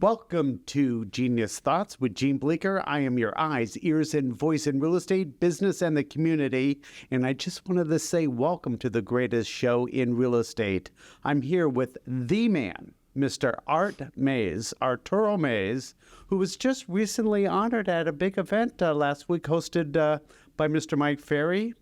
Welcome to Geneius Thoughts with Gene Bleeker. I am your eyes, ears, and voice in real estate, business, and the community. And I just wanted to say welcome to the greatest show in real estate. I'm here with the man, Mr. Arturo Mays, who was just recently honored at a big event last week hosted by Mr. Mike Ferry.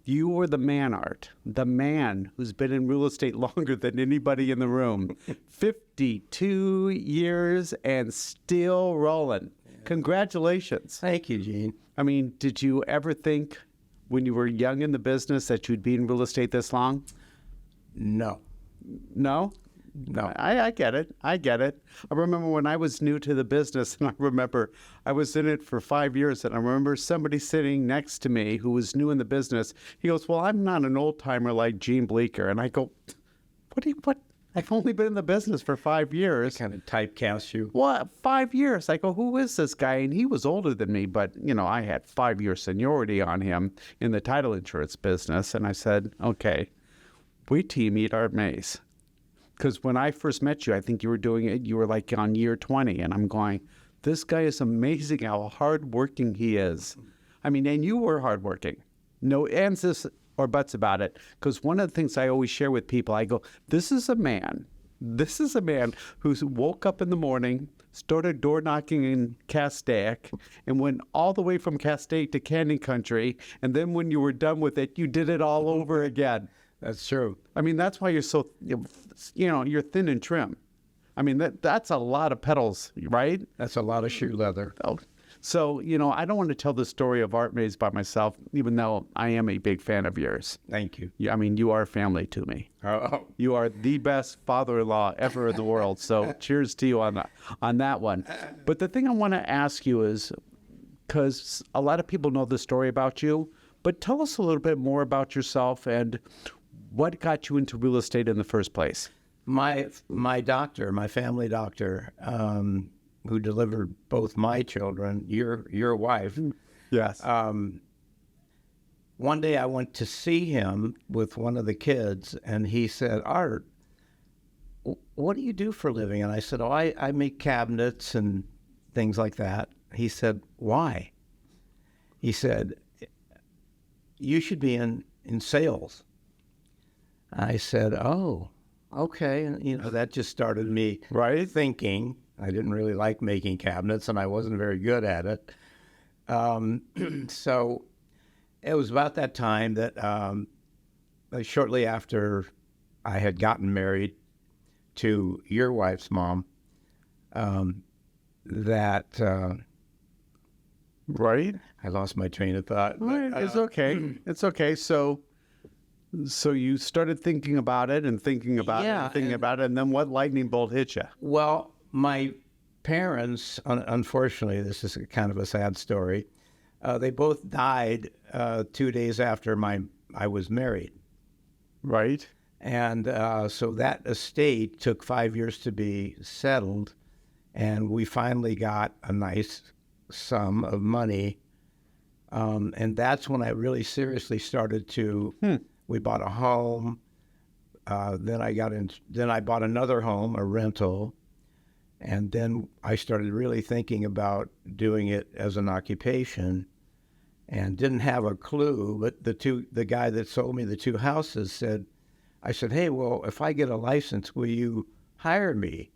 You were the man, Art, the man who's been in real estate longer than anybody in the room. 52 years and still rolling. Congratulations. Thank you, Gene. I mean, did you ever think when you were young in the business that you'd be in real estate this long? No. No? No. I get it. I remember when I was new to the business, and I remember I was in it for 5 years, and I remember somebody sitting next to me who was new in the business. He goes, well, I'm not an old-timer like Gene Bleeker. And I go, what? I've only been in the business for 5 years. Kind of typecast you. What? 5 years? I go, who is this guy? And he was older than me, but, I had 5 years seniority on him in the title insurance business. And I said, okay, we team eat Art Mays. Because when I first met you, I think you were like on year 20. And I'm going, this guy is amazing how hardworking he is. I mean, and you were hardworking. No ands or buts about it. Because one of the things I always share with people, I go, this is a man who woke up in the morning, started door knocking in Castaic, and went all the way from Castaic to Canyon Country. And then when you were done with it, you did it all over again. That's true. I mean, that's why you're so, you're thin and trim. I mean, that's a lot of pedals, right? That's a lot of shoe leather. Oh. So, I don't want to tell the story of Art Mays by myself, even though I am a big fan of yours. Thank you. I mean, you are family to me. Oh. You are the best father-in-law ever in the world. So cheers to you on that one. But the thing I want to ask you is, because a lot of people know the story about you, but tell us a little bit more about yourself and what got you into real estate in the first place? My doctor, my family doctor, who delivered both my children, your wife. Yes. One day I went to see him with one of the kids, and he said, Art, what do you do for a living? And I said, I make cabinets and things like that. He said, why? He said, you should be in sales. I said, oh, okay. And, that just started me thinking. I didn't really like making cabinets, and I wasn't very good at it. So it was about that time that shortly after I had gotten married to your wife's mom, Right? I lost my train of thought. But, it's okay. It's okay. So you started thinking about it and thinking about it, and then what lightning bolt hit you? Well, my parents, unfortunately, this is kind of a sad story. They both died 2 days after I was married. Right. And so that estate took 5 years to be settled, and we finally got a nice sum of money. And that's when I really seriously started to... We bought a home. Then I bought another home, a rental. And then I started really thinking about doing it as an occupation and didn't have a clue. But the guy that sold me the two houses I said, hey, well, if I get a license, will you hire me?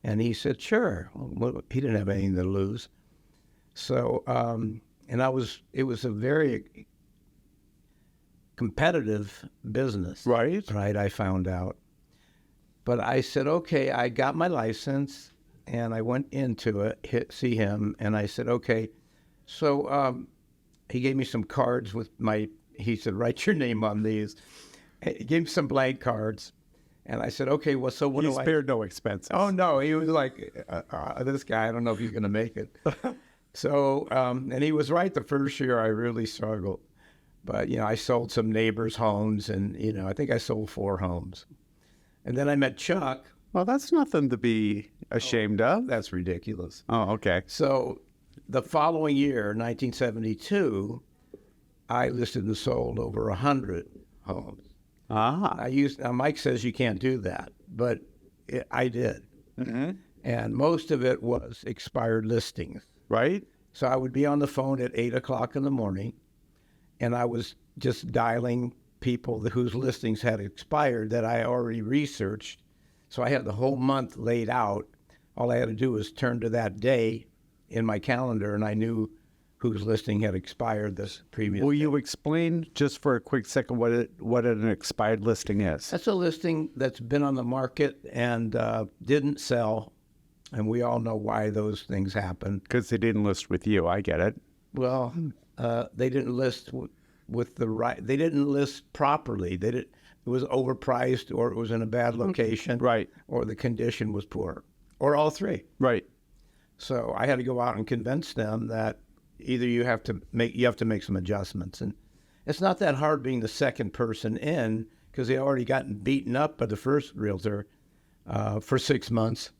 And he said, sure. Well, he didn't have anything to lose. So, it was a very competitive business. Right. I found out. But I said, okay, I got my license, and I went into it, see him, and I said, okay. So he gave me some cards he said, write your name on these. He gave me some blank cards. And I said, okay, well, so what do I... He spared no expenses. Oh, no. He was like, this guy, I don't know if he's going to make it. So, and he was right. The first year I really struggled. But, I sold some neighbors' homes, and, I think I sold 4 homes. And then I met Chuck. Well, that's nothing to be ashamed of. That's ridiculous. Oh, okay. So the following year, 1972, I listed and sold over 100 homes. Ah. Now Mike says you can't do that, but I did. Mm-hmm. and most of it was expired listings. Right? So I would be on the phone at 8 o'clock in the morning, and I was just dialing people whose listings had expired that I already researched. So I had the whole month laid out. All I had to do was turn to that day in my calendar, and I knew whose listing had expired this previous Will day. you explain just for a quick second what an expired listing is? That's a listing that's been on the market and didn't sell, and we all know why those things happen. Because they didn't list with you. I get it. Well, they didn't list with the right. They didn't list properly. It was overpriced, or it was in a bad location, Right. or the condition was poor, or all three. Right. So I had to go out and convince them that either you have to make some adjustments, and it's not that hard being the second person in, because they already gotten beaten up by the first realtor for 6 months,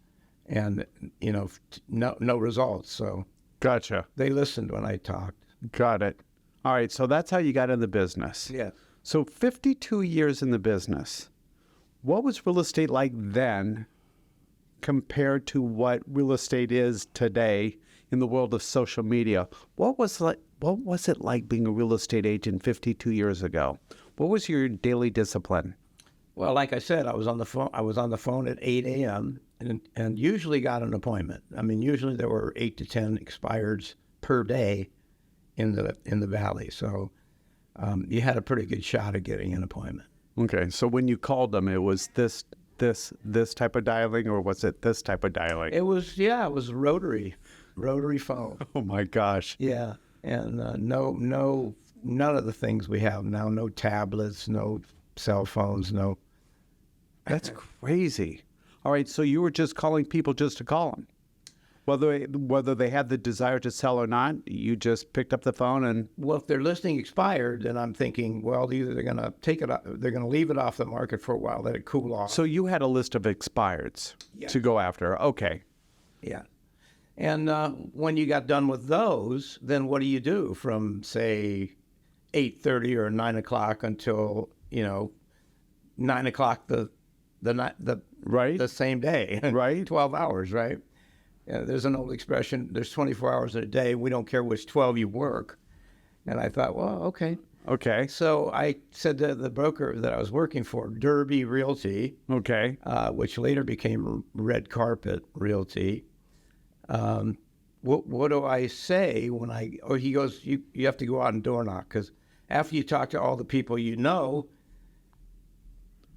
and no results. So Gotcha. they listened when I talked. Got it. All right. So that's how you got in the business. Yeah. So 52 years in the business. What was real estate like then compared to what real estate is today in the world of social media? What was it like being a real estate agent 52 years ago? What was your daily discipline? Well, like I said, I was on the phone at 8 a.m. and usually got an appointment. I mean, usually there were 8 to 10 expireds per day in the valley. So you had a pretty good shot at getting an appointment. Okay, so when you called them, it was this type of dialing, or was it this type of dialing? It was rotary phone. Oh my gosh. Yeah, and none of the things we have now. No tablets, no cell phones, no. That's crazy. All right, so you were just calling people just to call them. Whether they had the desire to sell or not, you just picked up the phone and... Well, if their listing expired, then I'm thinking, well, either they're going to they're going to leave it off the market for a while, let it cool off. So you had a list of expireds to go after. Okay. Yeah. And when you got done with those, then what do you do from, say, 8:30 or 9 o'clock until, 9 o'clock the Right. the same day? Right. 12 hours, right? There's an old expression, there's 24 hours in a day. We don't care which 12 you work. And I thought, well, okay. Okay. So I said to the broker that I was working for, Derby Realty, Okay. which later became Red Carpet Realty. What do I say when he goes, you have to go out and door knock, because after you talk to all the people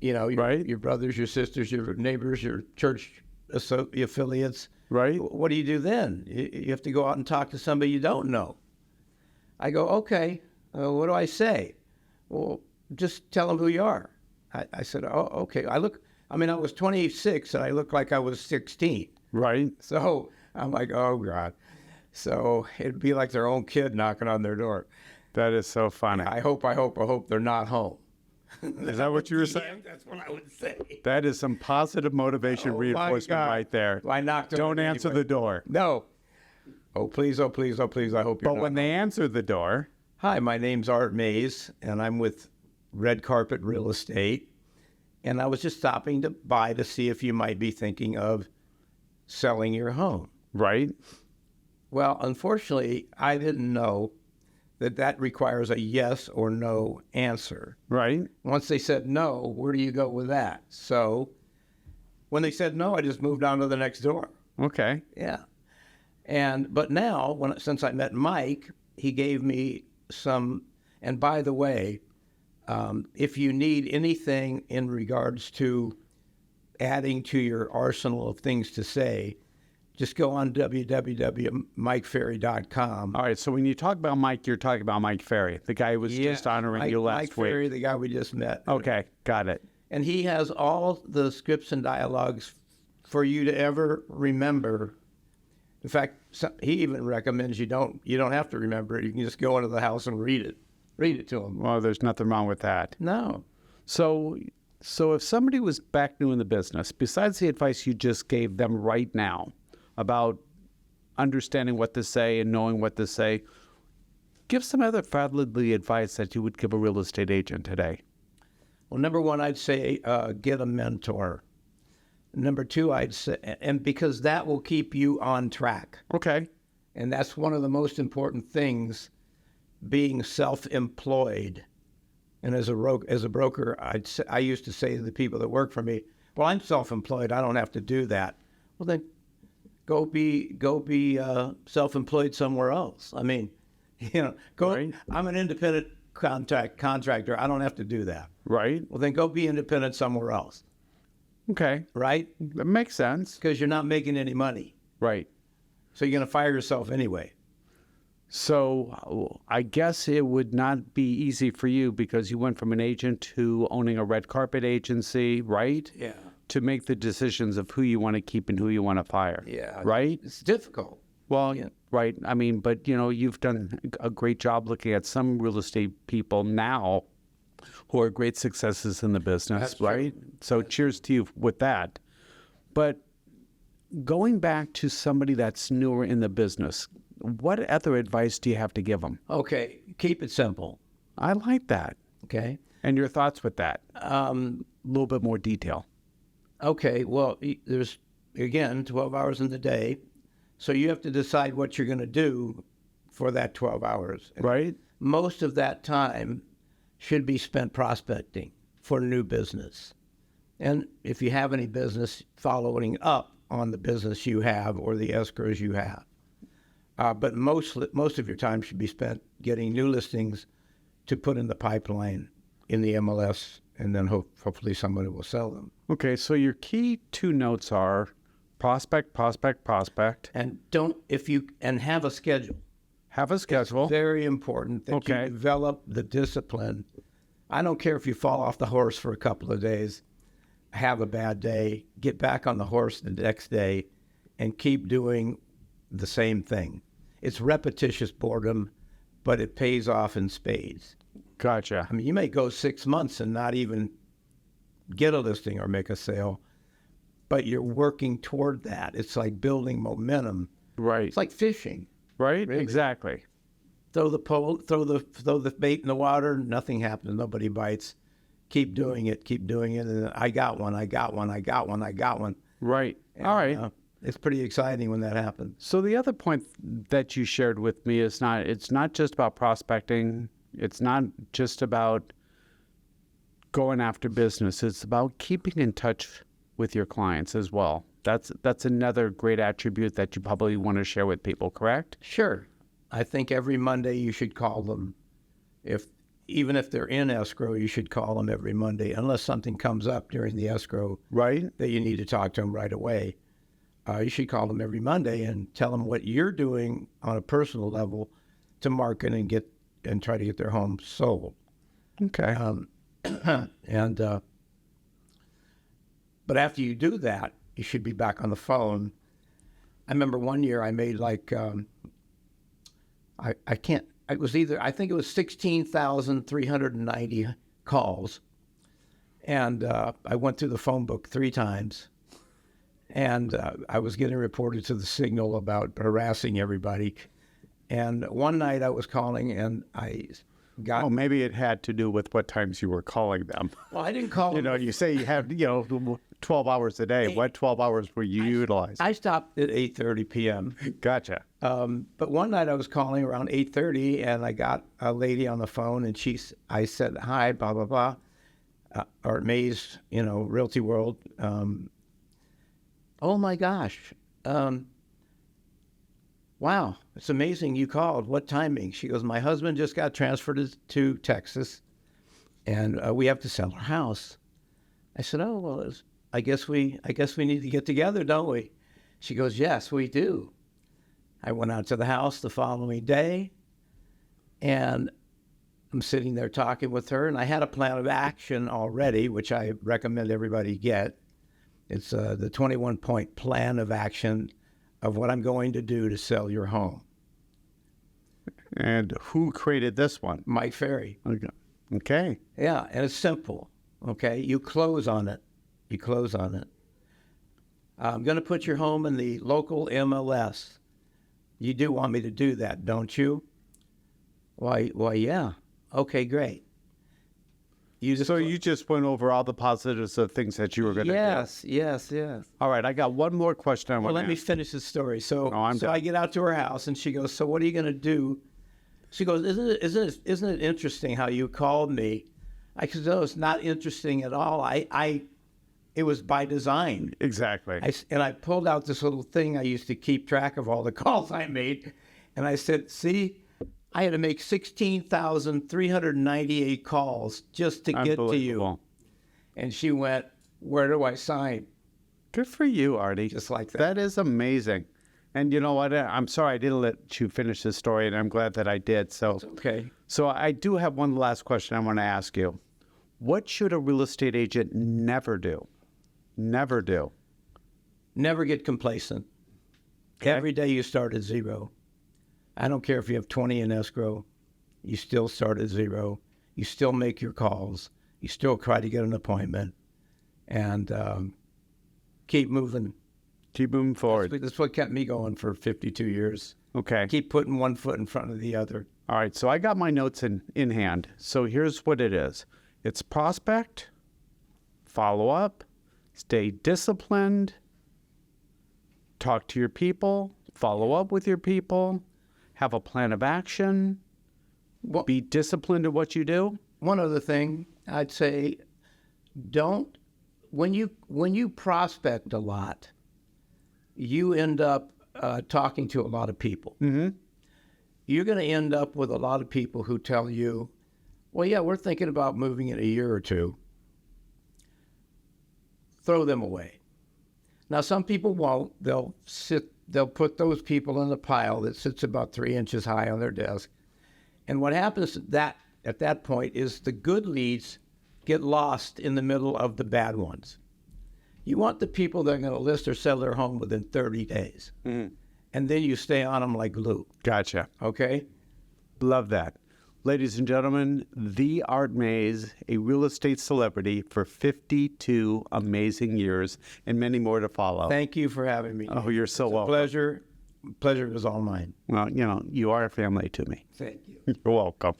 Right. your brothers, your sisters, your neighbors, your church affiliates, Right. what do you do then? You have to go out and talk to somebody you don't know. I go, okay, what do I say? Well, just tell them who you are. I said, oh, okay. I was 26 and I looked like I was 16. Right. So I'm like, oh, God. So it'd be like their own kid knocking on their door. That is so funny. I hope they're not home. Is that what you were saying? Yeah, that's what I would say. That is some positive motivation reinforcement God. right there. I knocked on Don't it answer anyway. the door. No. Oh, please, oh, please, oh, please, I hope you're But not. when they answer the door, Hi, my name's Art Mays, and I'm with Red Carpet Real Estate. And I was just stopping by to see if you might be thinking of selling your home. right? Well, unfortunately, I didn't know that requires a yes or no answer. Right. Once they said no, where do you go with that? So when they said no, I just moved on to the next door. Okay. Yeah. But now, since I met Mike, he gave me some, and by the way, if you need anything in regards to adding to your arsenal of things to say, just go on www.mikeferry.com. All right. So when you talk about Mike, you're talking about Mike Ferry, the guy who was just honoring you last Mike week. Ferry, the guy we just met. Okay. Got it. And he has all the scripts and dialogues for you to ever remember. In fact, he even recommends you don't have to remember it. You can just go into the house and read it. Read it to him. Well, there's nothing wrong with that. No. So if somebody was back new in the business, besides the advice you just gave them right now about understanding what to say and knowing what to say, give some other fatherly advice that you would give a real estate agent today. Well, number one, I'd say get a mentor. Number two, I'd say, and because that will keep you on track. Okay. And that's one of the most important things, being self-employed. And as a broker, I used to say to the people that work for me, well, I'm self-employed. I don't have to do that. Well, then go be self-employed somewhere else. I mean, go. Right. I'm an independent contractor. I don't have to do that. Right. Well, then go be independent somewhere else. Okay. Right? That makes sense. Because you're not making any money. Right. So you're going to fire yourself anyway. So I guess it would not be easy for you because you went from an agent to owning a red carpet agency, right? Yeah. To make the decisions of who you want to keep and who you want to fire. Yeah. Right? It's difficult. Well, yeah. Right. I mean, but, you've done a great job looking at some real estate people now who are great successes in the business, That's right? True. So cheers to you with that. But going back to somebody that's newer in the business, what other advice do you have to give them? Okay, keep it simple. I like that. Okay. And your thoughts with that? A little bit more detail. Okay, well, there's, again, 12 hours in the day. So you have to decide what you're going to do for that 12 hours. Right. Most of that time should be spent prospecting for new business. And if you have any business, following up on the business you have or the escrows you have. But most of your time should be spent getting new listings to put in the pipeline in the MLS, and then hopefully somebody will sell them. Okay, so your key two notes are prospect, prospect, prospect. And have a schedule. Have a schedule. It's very important that you develop the discipline. I don't care if you fall off the horse for a couple of days, have a bad day, get back on the horse the next day, and keep doing the same thing. It's repetitious boredom, but it pays off in spades. Gotcha. I mean, you may go 6 months and not even get a listing or make a sale, but you're working toward that. It's like building momentum. Right. It's like fishing. Right. Really. Exactly. Throw the pole, throw the bait in the water. Nothing happens. Nobody bites. Keep doing it. Keep doing it. And I got one. Right. And, all right. It's pretty exciting when that happens. So the other point that you shared with me is it's not just about prospecting. It's not just about going after business. It's about keeping in touch with your clients as well. That's another great attribute that you probably want to share with people, correct? Sure. I think every Monday you should call them. Even if they're in escrow, you should call them every Monday, unless something comes up during the escrow that you need to talk to them right away. You should call them every Monday and tell them what you're doing on a personal level to market and try to get their home sold. Okay. But after you do that, you should be back on the phone. I remember one year I made I think it was 16,390 calls. And I went through the phone book 3 times. And I was getting reported to the Signal about harassing everybody. And one night I was calling and I got... Oh, maybe it had to do with what times you were calling them. Well, I didn't call them. You say you have, 12 hours a day. What 12 hours were you utilizing? I stopped at 8:30 p.m. Gotcha. But one night I was calling around 8:30 and I got a lady on the phone and I said, hi, blah, blah, blah, or Maze, Realty World. Oh my gosh. Wow, it's amazing you called. What timing? She goes, my husband just got transferred to Texas and we have to sell our house. I said, oh, well, I guess we need to get together, don't we? She goes, yes, we do. I went out to the house the following day and I'm sitting there talking with her and I had a plan of action already, which I recommend everybody get. It's the 21-point plan of action of what I'm going to do to sell your home. And who created this one? Mike Ferry. Okay. Yeah, and it's simple. Okay, you close on it. I'm going to put your home in the local MLS. You do want me to do that, don't you? Why, yeah. Okay, great. So you just went over all the positives of things that you were going to do. Yes. All right, I got one more question I want to Let me ask. finish the story. So, I'm done. I get out to her house, and she goes, "So what are you going to do?" She goes, "Isn't it interesting how you called me?" I said, "No, it's not interesting at all. It was by design." Exactly. I pulled out this little thing I used to keep track of all the calls I made, and I said, "See, I had to make 16,398 calls just to get to you." Unbelievable. And she went, "Where do I sign?" Good for you, Artie. Just like that. That is amazing. And you know what? I'm sorry I didn't let you finish this story, and I'm glad that I did. So, Okay. so I do have one last question I want to ask you. What should a real estate agent never do? Never do. Never get complacent. Okay. Every day you start at zero. I don't care if you have 20 in escrow. You still start at zero. You still make your calls. You still try to get an appointment. And keep moving. Keep moving forward. That's what kept me going for 52 years. Okay. Keep putting one foot in front of the other. All right. So I got my notes in hand. So here's what it is. It's prospect, follow up, stay disciplined, talk to your people, follow up with your people, have a plan of action, Well, be disciplined in what you do. one other thing I'd say, when you prospect a lot, you end up talking to a lot of people. Mm-hmm. You're going to end up with a lot of people who tell you, "Well, yeah, we're thinking about moving in a year or two." Throw them away. Now, some people won't. They'll put those people in a pile that sits about 3 inches high on their desk. And what happens at that point is the good leads get lost in the middle of the bad ones. You want the people that are going to list or sell their home within 30 days. Mm-hmm. And then you stay on them like glue, Gotcha. okay? Love that. Ladies and gentlemen, the Art Mays, a real estate celebrity for 52 amazing years and many more to follow. Thank you for having me. Oh, you're so It's a welcome. pleasure. Pleasure was all mine. Well, you are a family to me. Thank you. You're welcome.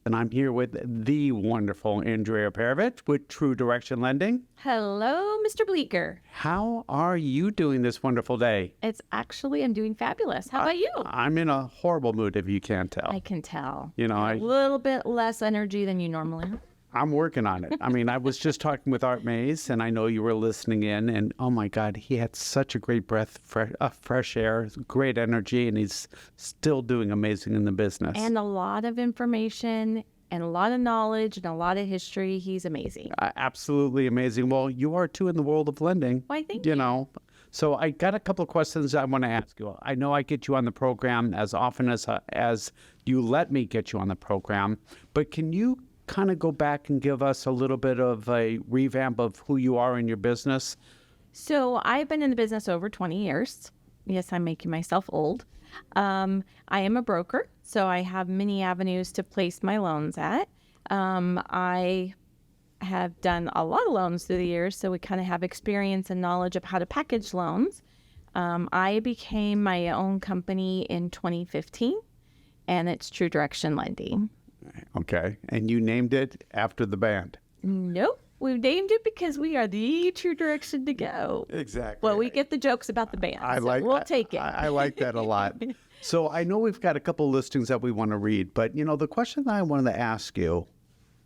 And I'm here with the wonderful Andrea Perovich with True Direction Lending. Hello, Mr. Bleeker. How are you doing this wonderful day? I'm doing fabulous. How about you? I'm in a horrible mood, if you can't tell. I can tell. I A little bit less energy than you normally have. I'm working on it. I mean, I was just talking with Art Mays, and I know you were listening in, and oh my God, he had such a great breath of fresh air, great energy, and he's still doing amazing in the business. And a lot of information and a lot of knowledge and a lot of history. He's amazing. Absolutely amazing. Well, you are too in the world of lending. Why, thank you. So I got a couple of questions I want to ask you. I know I get you on the program as often as you let me get you on the program, but can you kind of go back and give us a little bit of a revamp of who you are in your business? So I've been in the business over 20 years. Yes, I'm making myself old. I am a broker, so I have many avenues to place my loans at. I have done a lot of loans through the years, so we kind of have experience and knowledge of how to package loans. I became my own company in 2015, and it's True Direction Lending. Okay. And you named it after the band. Nope. We named it because we are the true direction to go. Exactly. Well, we get the jokes about the band. We'll take it. I like that a lot. So I know we've got a couple of listings that we want to read, but the question that I wanted to ask you,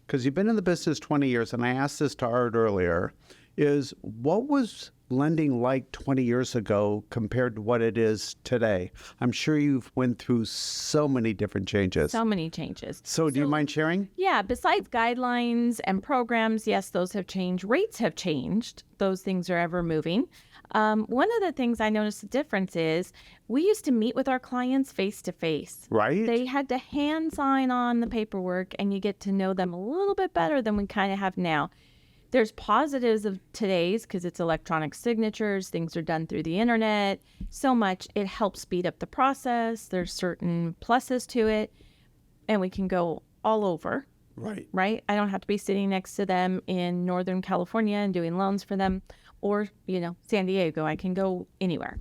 because you've been in the business 20 years, and I asked this to Art earlier, is what was lending like 20 years ago compared to what it is today? I'm sure you've went through so many different changes. So many changes. So do you mind sharing? Yeah, besides guidelines and programs, yes, those have changed. Rates have changed. Those things are ever moving. One of the things I noticed the difference is we used to meet with our clients face to face. Right. They had to hand sign on the paperwork, and you get to know them a little bit better than we kind of have now. There's positives of today's because it's electronic signatures. Things are done through the internet. So much. It helps speed up the process. There's certain pluses to it. And we can go all over. Right? I don't have to be sitting next to them in Northern California and doing loans for them. Or, San Diego. I can go anywhere.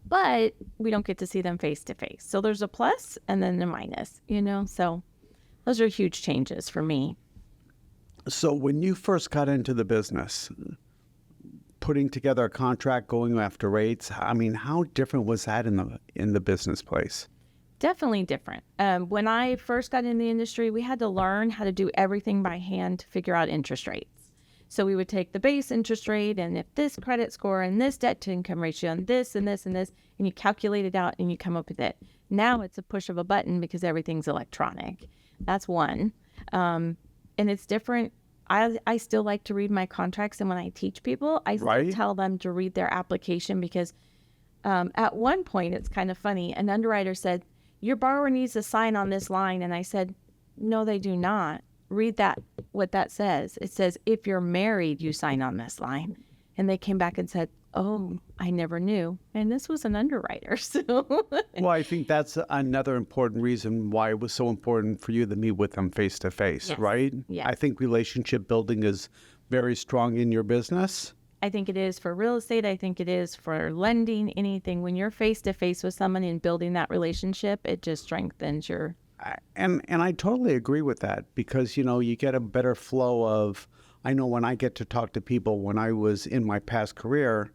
But we don't get to see them face to face. So there's a plus and then a minus, So those are huge changes for me. So when you first got into the business, putting together a contract, going after rates, I mean, how different was that in the business place? Definitely different. When I first got in the industry, we had to learn how to do everything by hand to figure out interest rates. So we would take the base interest rate, and if this credit score and this debt to income ratio and this and this and this, and you calculate it out and you come up with it. Now it's a push of a button because everything's electronic. That's one. And it's different. I still like to read my contracts, and when I teach people, I still tell them to read their application because at one point, it's kind of funny, an underwriter said, your borrower needs to sign on this line. And I said, no, they do not. Read that, what that says. It says, if you're married, you sign on this line. And they came back and said, oh, I never knew. And this was an underwriter. So, well, I think that's another important reason why it was so important for you to meet with them face to face, right? Yes. I think relationship building is very strong in your business. I think it is for real estate. I think it is for lending, anything. When you're face to face with someone and building that relationship, it just strengthens your. And I totally agree with that because, you know, you get a better flow of, I know when I get to talk to people when I was in my past career,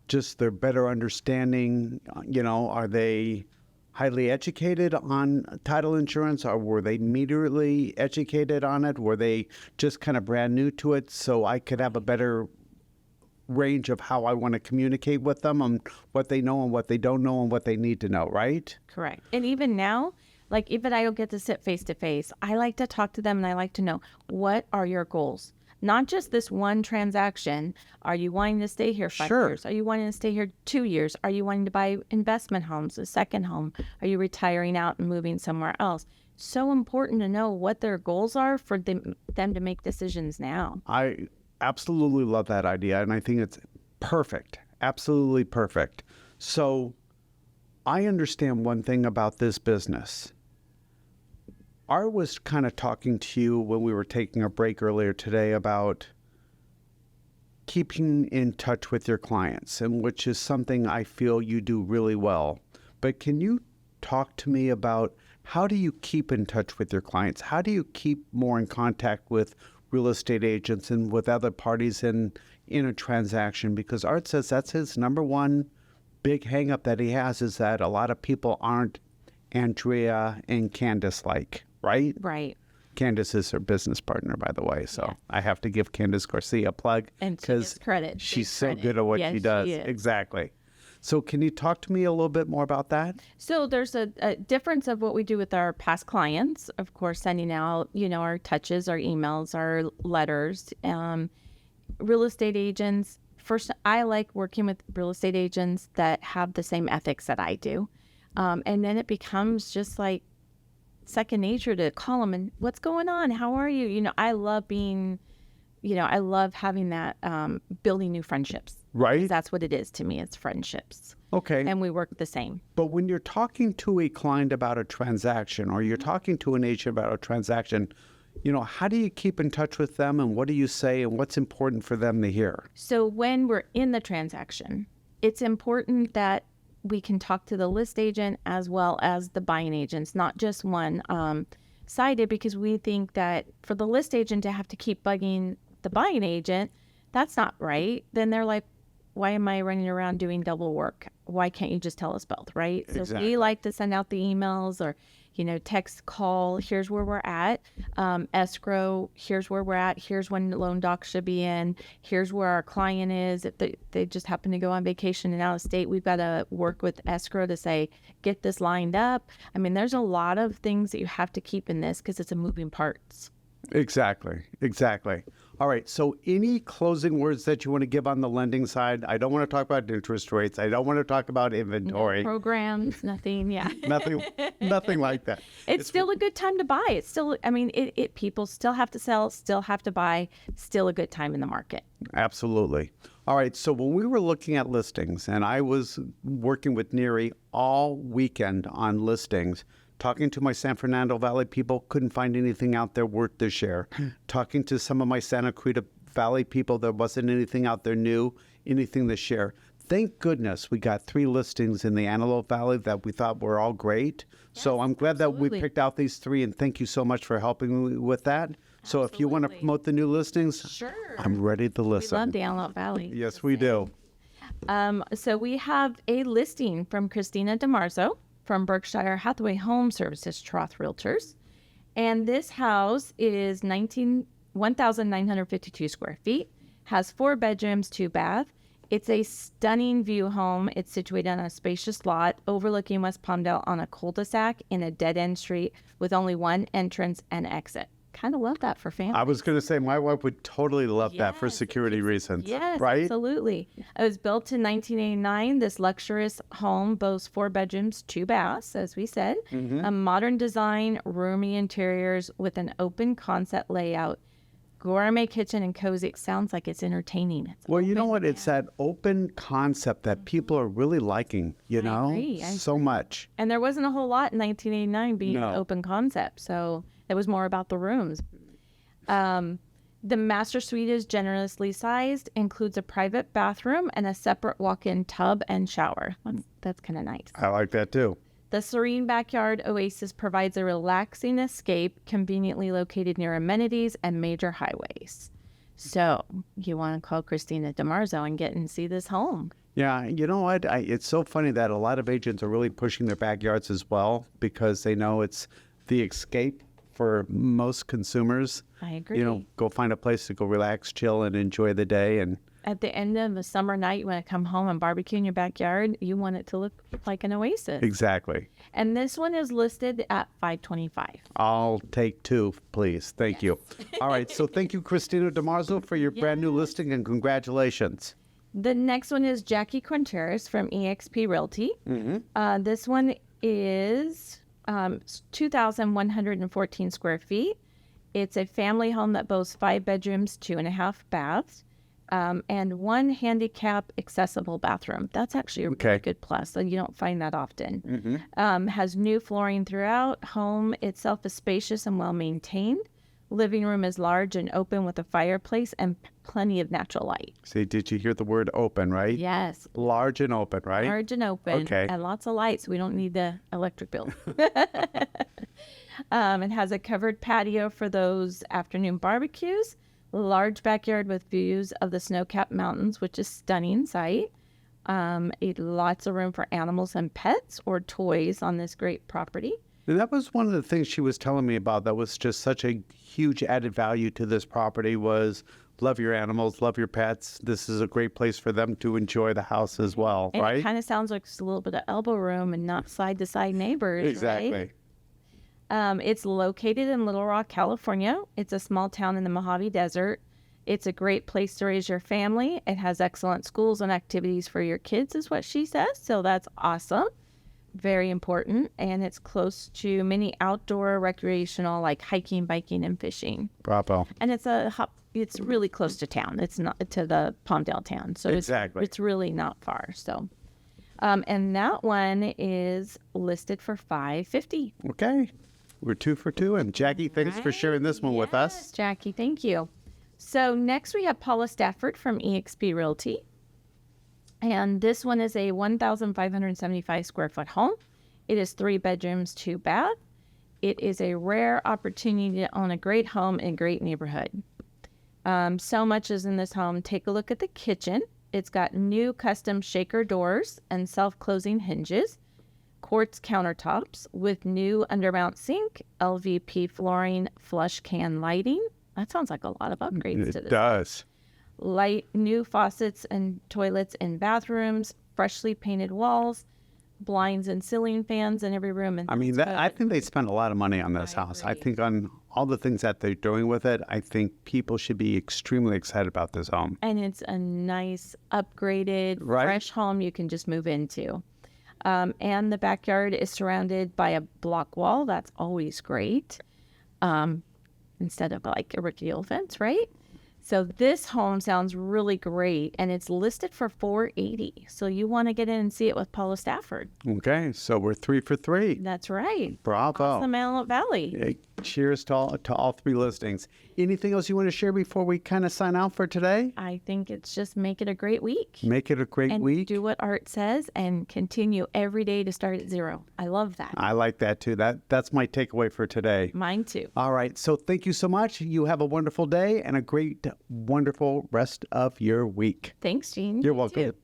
just their better understanding, you know, are they highly educated on title insurance or were they moderately educated on it? Were they just kind of brand new to it? So I could have a better range of how I want to communicate with them on what they know and what they don't know and what they need to know, right? Correct. And even now, like even I don't get to sit face to face, I like to talk to them and I like to know, what are your goals? Not just this one transaction. Are you wanting to stay here 5 years? Are you wanting to stay here 2 years? Are you wanting to buy investment homes, a second home? Are you retiring out and moving somewhere else? So important to know what their goals are for them to make decisions now. I absolutely love that idea, and I think it's perfect, absolutely perfect. So I understand one thing about this business. I was kind of talking to you when we were taking a break earlier today about keeping in touch with your clients, and which is something I feel you do really well. But can you talk to me about how do you keep in touch with your clients? How do you keep more in contact with real estate agents and with other parties in a transaction? Because Art says that's his number one big hang up that he has is that a lot of people aren't Andrea and Candace like, right? Right. Candace is her business partner, by the way. So I have to give Candace Garcia a plug because she's so good at what she does. She is. Exactly. So can you talk to me a little bit more about that? So there's a difference of what we do with our past clients. Of course, sending out, you know, our touches, our emails, our letters. Real estate agents. First, I like working with real estate agents that have the same ethics that I do. And then it becomes just like second nature to call them and what's going on? How are you? You know, I love being, you know, I love having that, building new friendships. Right. That's what it is to me. It's friendships. Okay. And we work the same. But when you're talking to a client about a transaction or you're talking to an agent about a transaction, you know, how do you keep in touch with them and what do you say and what's important for them to hear? So when we're in the transaction, it's important that we can talk to the list agent as well as the buying agents, not just one sided, because we think that for the list agent to have to keep bugging the buying agent, that's not right. Then they're like, why am I running around doing double work? Why can't you just tell us both, right? Exactly. So we like to send out the emails or, you know, text, call, here's where we're at. Escrow, here's where we're at. Here's when loan docs should be in. Here's where our client is. If they just happen to go on vacation and out of state, we've got to work with escrow to say, get this lined up. I mean, there's a lot of things that you have to keep in this because it's a moving parts. Exactly. All right. So any closing words that you want to give on the lending side? I don't want to talk about interest rates. I don't want to talk about inventory. No programs, nothing. Yeah. Nothing like that. It's still a good time to buy. It's still, I mean, people still have to sell, still have to buy, still a good time in the market. Absolutely. All right. So when we were looking at listings, and I was working with Neri all weekend on listings, talking to my San Fernando Valley people, couldn't find anything out there worth their share. Talking to some of my Santa Cruz Valley people, there wasn't anything out there new, anything to share. Thank goodness we got 3 listings in the Antelope Valley that we thought were all great. Yes, so I'm glad that we picked out these 3, and thank you so much for helping me with that. So if you want to Absolutely. promote the new listings, Sure. I'm ready to We listen. love the Antelope Valley. Yes, we do. So we have a listing from Christina DeMarzo from Berkshire Hathaway Home Services Troth Realtors. And this house is 1,952 square feet, has 4 bedrooms, 2 baths. It's a stunning view home. It's situated on a spacious lot overlooking West Palmdale on a cul-de-sac in a dead-end street with only one entrance and exit. Kind of love that for families. I was going to say my wife would totally love that for Yes, security reasons. Yes, right? absolutely. It was built in 1989. This luxurious home boasts 4 bedrooms, 2 baths, as we said, a modern design, roomy interiors with an open concept layout, gourmet kitchen, and cozy. It sounds like it's entertaining. It's Well, you know open, what? It's that open concept that people are really liking, you know, agree, I so much. And there wasn't a whole lot in 1989 being No. open concept, so it was more about the rooms. The master suite is generously sized, includes a private bathroom and a separate walk-in tub and shower. That's kind of nice. I like that too. The serene backyard oasis provides a relaxing escape conveniently located near amenities and major highways. So you want to call Christina DeMarzo and get and see this home. Yeah, you know what? It's so funny that a lot of agents are really pushing their backyards as well because they know it's the escape for most consumers. I agree. You know, go find a place to go relax, chill, and enjoy the day. And At the end of a summer night, you want to come home and barbecue in your backyard. You want it to look like an oasis. exactly. And this one is listed at $525. I'll take 2, please. Thank you. All right. So thank you, Christina DeMarzo, for your brand new listing, and congratulations. The next one is Jackie Quinteros from eXp Realty. This one is 2,114 square feet. It's a family home that boasts 5 bedrooms, 2.5 baths, and 1 handicap accessible bathroom. That's actually a really good plus. So you don't find that often. Has new flooring throughout. Home itself is spacious and well maintained. Living room is large and open with a fireplace and plenty of natural light. See, did you hear the word open, right? Yes, Large and open, right? large and open. Okay. And lots of lights. We don't need the electric bill. It has a covered patio for those afternoon barbecues. Large backyard with views of the snow-capped mountains, which is stunning sight. Lots of room for animals and pets or toys on this great property. And that was one of the things she was telling me about that was just such a huge added value to this property was love your animals, love your pets. This is a great place for them to enjoy the house as well, And right? it kind of sounds like it's a little bit of elbow room and not side-to-side neighbors, Exactly. right? It's located in Little Rock, California. It's a small town in the Mojave Desert. It's a great place to raise your family. It has excellent schools and activities for your kids, is what she says. So that's awesome. Very important. And it's close to many outdoor recreational, like hiking, biking, and fishing. Bravo. And it's really close to town. It's not to the Palmdale town. So Exactly. it's really not far. So, and that one is listed for $550. Okay. We're 2 for 2. And Jackie, thanks for sharing this one with us. Yes, Jackie, thank you. So next we have Paula Stafford from eXp Realty. And this one is a 1,575 square foot home. It is 3 bedrooms, 2 baths. It is a rare opportunity to own a great home in a great neighborhood. So much is in this home. Take a look at the kitchen. It's got new custom shaker doors and self-closing hinges, quartz countertops with new undermount sink, LVP flooring, flush can lighting. That sounds like a lot of upgrades to It this. does. New faucets and toilets in bathrooms, freshly painted walls, blinds and ceiling fans in every room. And I mean, I think they spent a lot of money on this house. I think on all the things that they're doing with it, I think people should be extremely excited about this home. And it's a nice, upgraded, Right. fresh home you can just move into. And the backyard is surrounded by a block wall. That's always great. Instead of like a rickety old fence, right? So this home sounds really great, and it's listed for $480. So you want to get in and see it with Paula Stafford. Okay, so we're 3 for 3. That's right. Bravo. Awesome Antelope Valley. Hey, cheers to all 3 listings. Anything else you want to share before we kind of sign out for today? I think it's just make it a great week. Make it a great And week. do what Art says and continue every day to start at 0. I love that. I like that too. That's my takeaway for today. Mine too. All right. So thank you so much. You have a wonderful day and a great, wonderful rest of your week. Thanks, Gene. You're You welcome. too.